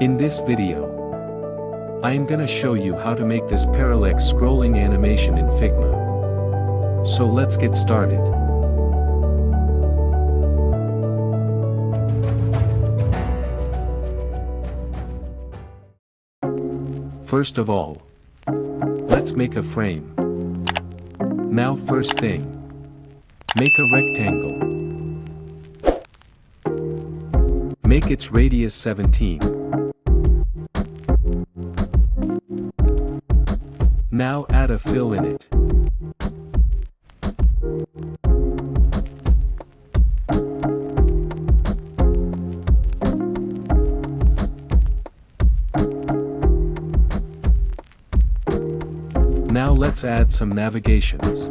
In this video, I am gonna show you how to make this parallax scrolling animation in Figma. So let's get started. First of all, let's make a frame. Now first thing, make a rectangle. Make its radius 17. Now add a fill in it. Now let's add some navigations.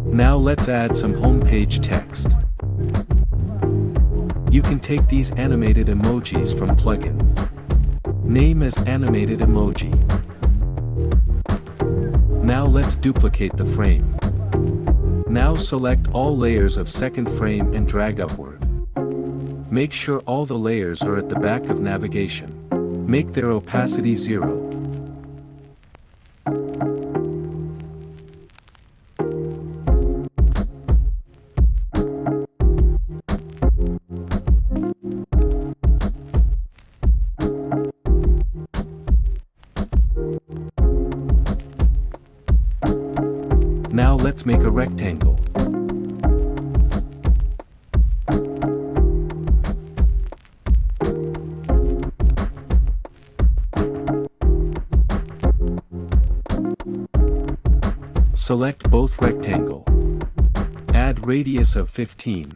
Now let's add some homepage text. You can take these animated emojis from plugin. Name as animated emoji. Now let's duplicate the frame. Now select all layers of second frame and drag upward. Make sure all the layers are at the back of navigation. Make their opacity 0. Now let's make a rectangle. Select both rectangle. Add radius of 15.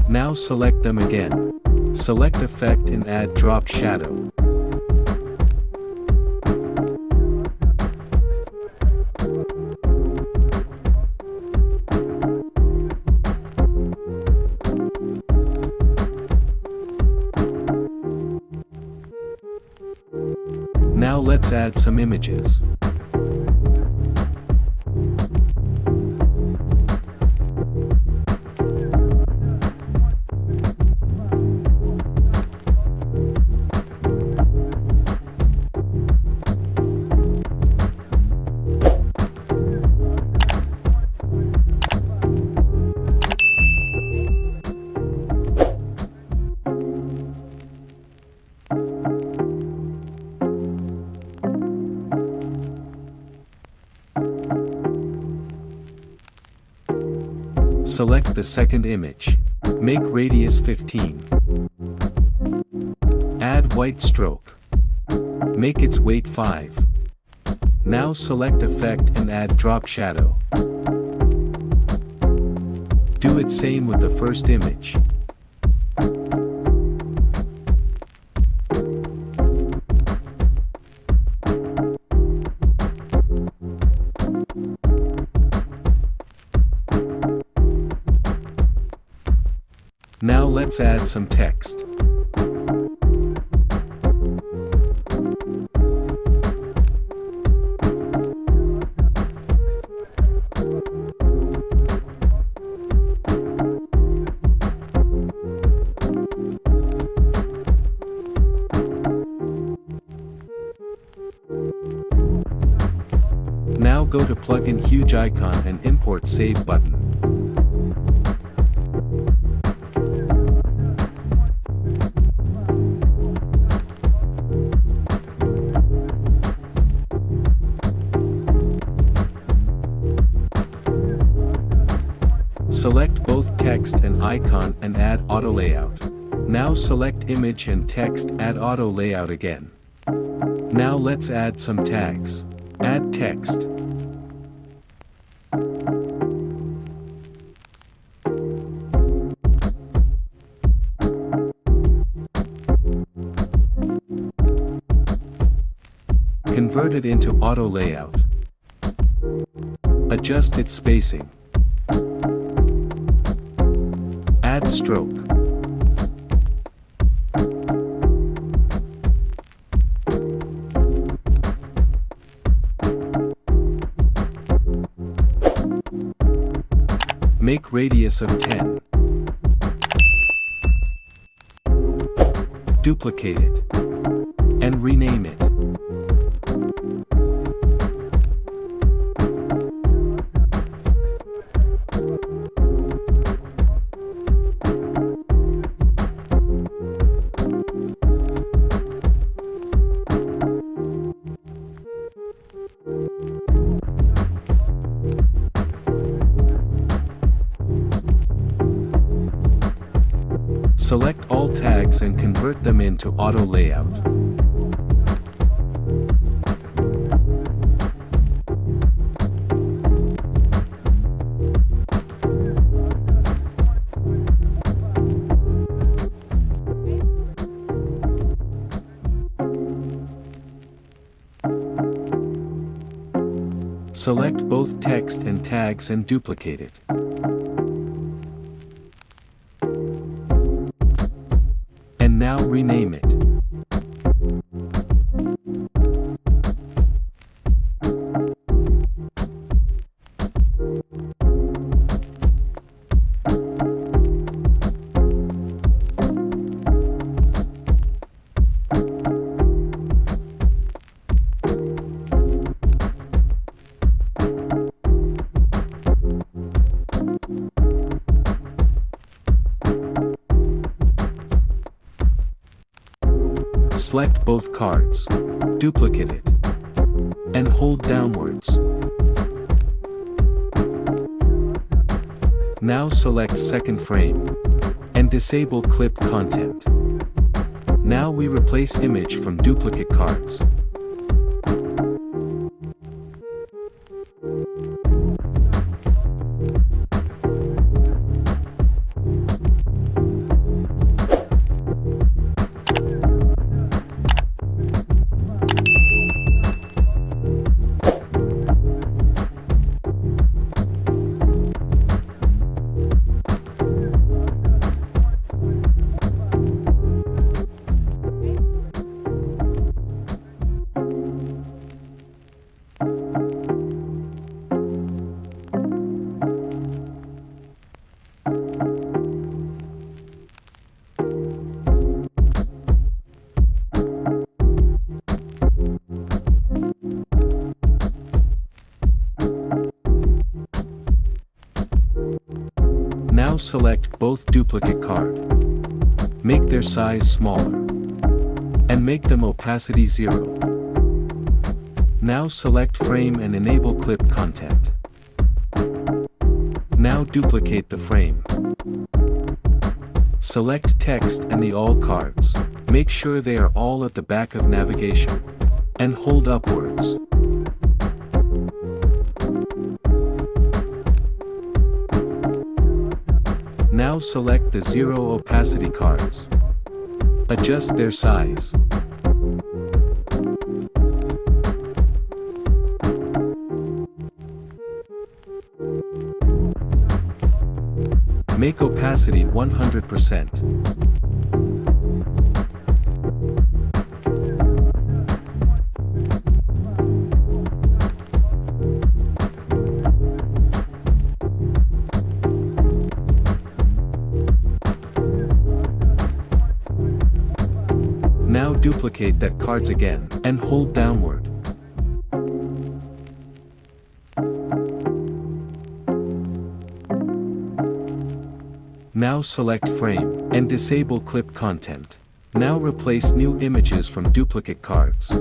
Now select them again. Select effect and add drop shadow. Now let's add some images. Select the second image. Make radius 15. Add white stroke. Make its weight 5. Now select effect and add drop shadow. Do it same with the first image. Now let's add some text. Now go to plugin huge icon and import save button. Select both text and icon and add auto layout. Now select image and text, add auto layout again. Now let's add some tags. Add text. Convert it into auto layout. Adjust its spacing. Add stroke. Make radius of 10. Duplicate it. And rename it. Select all tags and convert them into auto layout. Select both text and tags and duplicate it. And now rename it. Select both cards, duplicate it, and hold downwards. Now select second frame, and disable clip content. Now we replace image from duplicate cards. Now select both duplicate card. Make their size smaller. And make them opacity 0. Now select frame and enable clip content. Now duplicate the frame. Select text and the all cards. Make sure they are all at the back of navigation. And hold upwards. Now select the 0 opacity cards. Adjust their size. Make opacity 100%. Now duplicate that cards again, and hold downward. Now select frame, and disable clip content. Now replace new images from duplicate cards.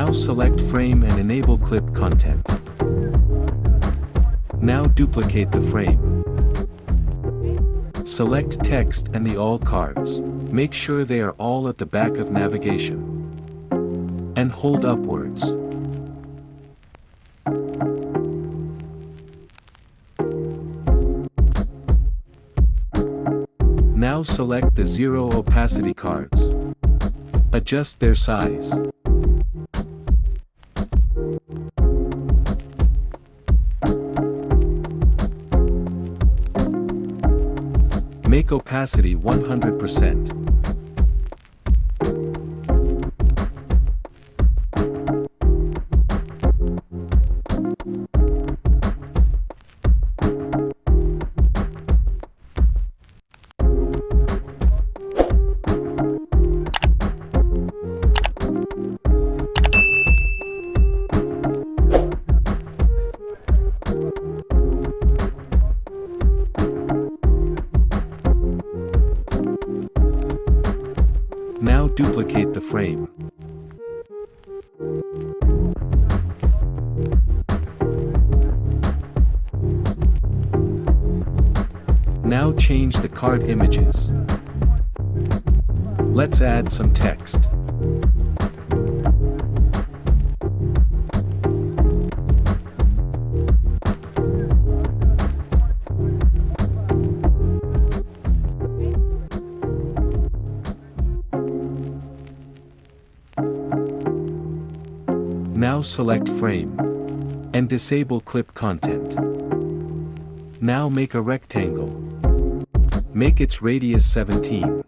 Now select frame and enable clip content. Now duplicate the frame. Select text and the all cards. Make sure they are all at the back of navigation. And hold upwards. Now select the zero opacity cards. Adjust their size. Make opacity 100%. Now duplicate the frame. Now change the card images. Let's add some text. Now select frame and disable clip content. Now make a rectangle. Make its radius 17.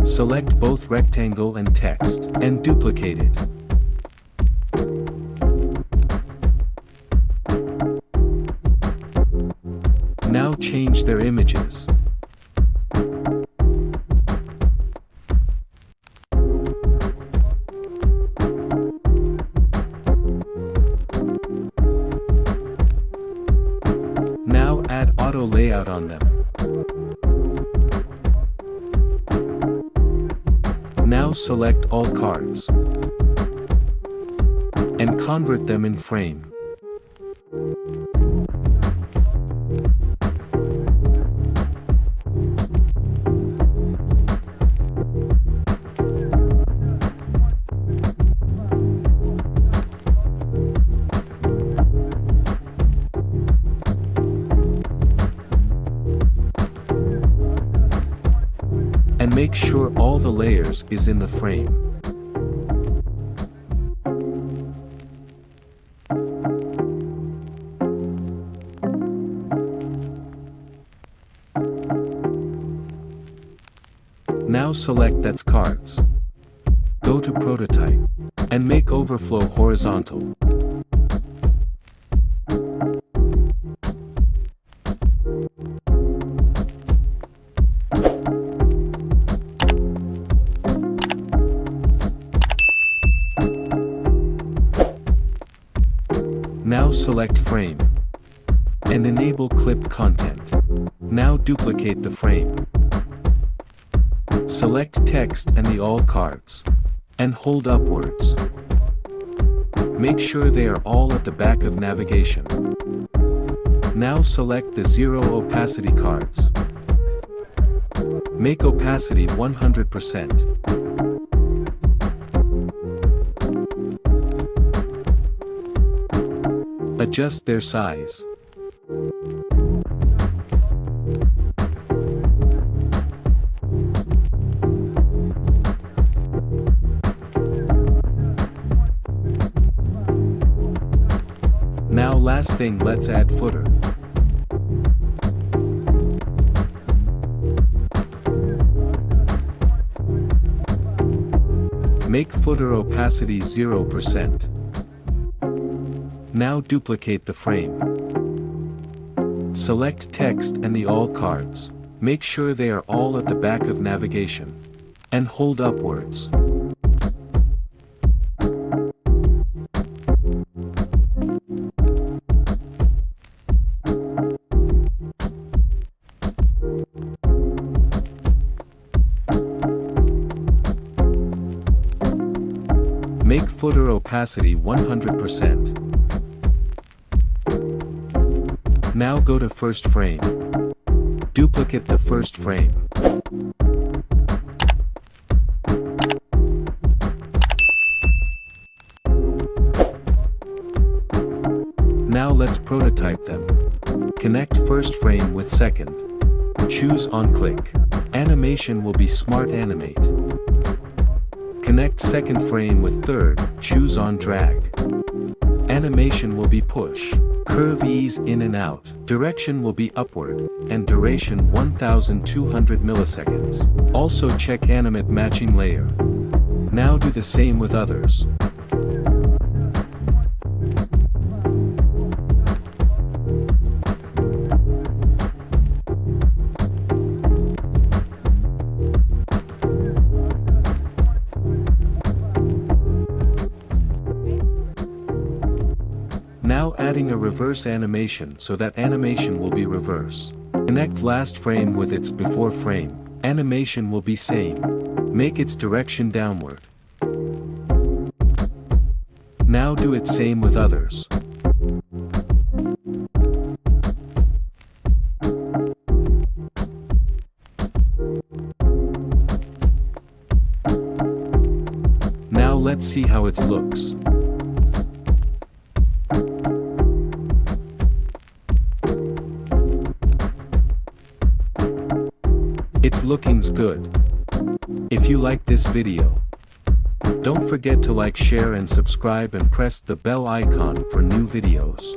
Select both rectangle and text and duplicate it. Now change their images. Now add auto layout on them. Now select all cards and convert them in frame. And make sure all the layers is in the frame. Now select that's cards. Go to prototype and make overflow horizontal. Now select frame and enable clip content. Now duplicate the frame. Select text and the all cards and hold upwards. Make sure they are all at the back of navigation. Now select the zero opacity cards. Make opacity 100%. Adjust their size. Now last thing, let's add footer. Make footer opacity 0%. Now duplicate the frame. Select text and the all cards. Make sure they are all at the back of navigation. And hold upwards. Make footer opacity 100%. Now go to first frame. Duplicate the first frame. Now let's prototype them. Connect first frame with second. Choose on click. Animation will be Smart Animate. Connect second frame with third, choose on drag. Animation will be push. Curve ease in and out. Direction will be upward, and duration 1200 milliseconds. Also check animate matching layer. Now do the same with others. Now adding a reverse animation so that animation will be reverse. Connect last frame with its before frame. Animation will be same. Make its direction downward. Now do it same with others. Now let's see how it looks. It's looking's good. If you like this video, don't forget to like, share and subscribe and press the bell icon for new videos.